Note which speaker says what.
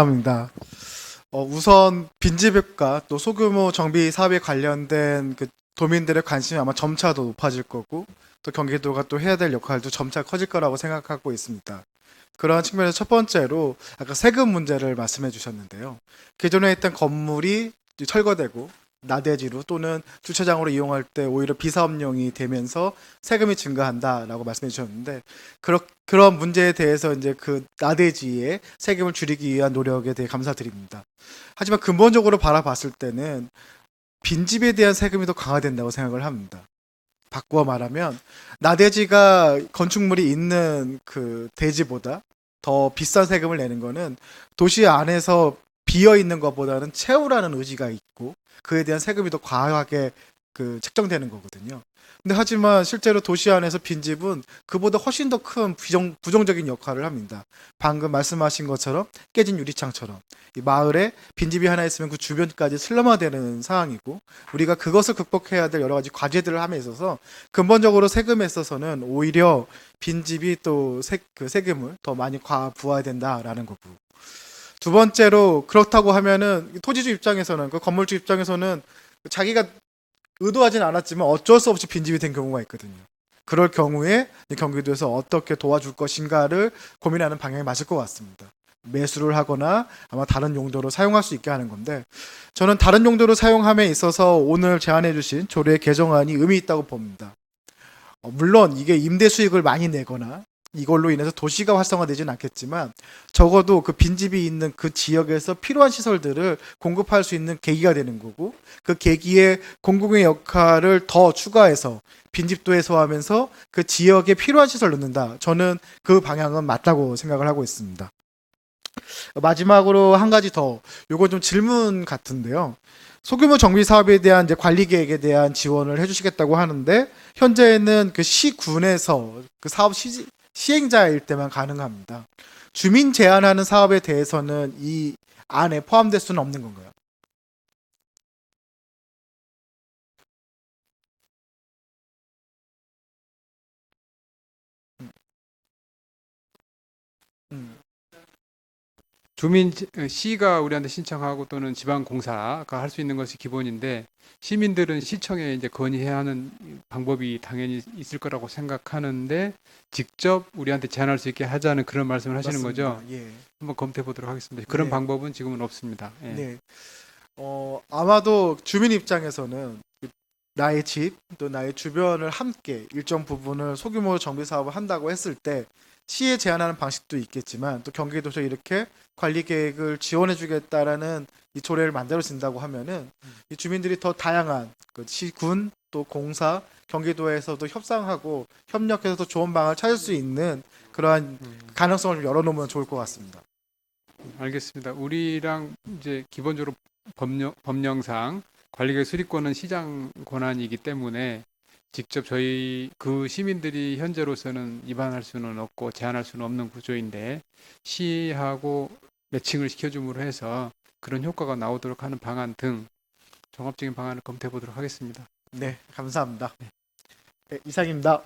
Speaker 1: 합니다. 우선 빈집과 또 소규모 정비 사업에 관련된 그 도민들의 관심이 아마 점차 더 높아질 거고 또 경기도가 또 해야 될 역할도 점차 커질 거라고 생각하고 있습니다. 그러한 측면에서 첫 번째로 아까 세금 문제를 말씀해 주셨는데요. 기존에 있던 건물이 철거되고 나대지로 또는 주차장으로 이용할 때 오히려 비사업용이 되면서 세금이 증가한다라고 말씀해 주셨는데 그런 문제에 대해서 이제 그 나대지의 세금을 줄이기 위한 노력에 대해 감사드립니다. 하지만 근본적으로 바라봤을 때는 빈집에 대한 세금이 더 강화된다고 생각을 합니다. 바꾸어 말하면 나대지가 건축물이 있는 그 대지보다 더 비싼 세금을 내는 거는 도시 안에서 비어 있는 것보다는 채우라는 의지가 있고 그에 대한 세금이 더 과하게 책정되는 거거든요. 근데 하지만 실제로 도시 안에서 빈집은 그보다 훨씬 더 큰 부정적인 역할을 합니다. 방금 말씀하신 것처럼 깨진 유리창처럼 이 마을에 빈집이 하나 있으면 그 주변까지 슬럼화되는 상황이고 우리가 그것을 극복해야 될 여러 가지 과제들을 함에 있어서 근본적으로 세금에 있어서는 오히려 빈집이 또 세금을 더 많이 부어야 된다라는 거고 두 번째로 그렇다고 하면은 토지주 입장에서는 그 건물주 입장에서는 자기가 의도하진 않았지만 어쩔 수 없이 빈집이 된 경우가 있거든요. 그럴 경우에 경기도에서 어떻게 도와줄 것인가를 고민하는 방향이 맞을 것 같습니다. 매수를 하거나 아마 다른 용도로 사용할 수 있게 하는 건데 저는 다른 용도로 사용함에 있어서 오늘 제안해 주신 조례 개정안이 의미 있다고 봅니다. 물론 이게 임대 수익을 많이 내거나 이걸로 인해서 도시가 활성화되지는 않겠지만 적어도 그 빈집이 있는 그 지역에서 필요한 시설들을 공급할 수 있는 계기가 되는 거고 그 계기에 공공의 역할을 더 추가해서 빈집도 해소하면서 그 지역에 필요한 시설을 넣는다. 저는 그 방향은 맞다고 생각을 하고 있습니다. 마지막으로 한 가지 더 요건 좀 질문 같은데요. 소규모 정비 사업에 대한 이제 관리 계획에 대한 지원을 해주시겠다고 하는데 현재는 그 시군에서 그 사업 시행자일 때만 가능합니다. 주민 제한하는 사업에 대해서는 이 안에 포함될 수는 없는 건가요? 음,
Speaker 2: 시가 우리한테 신청하고 또는 지방공사가 할 수 있는 것이 기본인데 시민들은 시청에 이제 건의해야 하는 방법이 당연히 있을 거라고 생각하는데 직접 우리한테 제안할 수 있게 하자는 그런 말씀을 하시는
Speaker 1: 맞습니다.
Speaker 2: 거죠.
Speaker 1: 예.
Speaker 2: 한번 검토해 보도록 하겠습니다. 그런
Speaker 1: 네.
Speaker 2: 방법은 지금은 없습니다. 예.
Speaker 1: 네. 아마도 주민 입장에서는 나의 집, 또 나의 주변을 함께 일정 부분을 소규모 정비 사업을 한다고 했을 때 시에 제한하는 방식도 있겠지만 또 경기도에서 이렇게 관리 계획을 지원해 주겠다라는 이 조례를 만들어 준다고 하면은 이 주민들이 더 다양한 그 시군 또 공사 경기도에서도 협상하고 협력해서 더 좋은 방을 찾을 수 있는 그러한 가능성을 좀 열어놓으면 좋을 것 같습니다.
Speaker 2: 알겠습니다. 우리랑 이제 기본적으로 법령상 관리계 수립권은 시장 권한이기 때문에 직접 저희 그 시민들이 현재로서는 위반할 수는 없고 제한할 수는 없는 구조인데 시하고 매칭을 시켜줌으로 해서 그런 효과가 나오도록 하는 방안 등 종합적인 방안을 검토해 보도록 하겠습니다.
Speaker 1: 네, 감사합니다. 네, 이상입니다.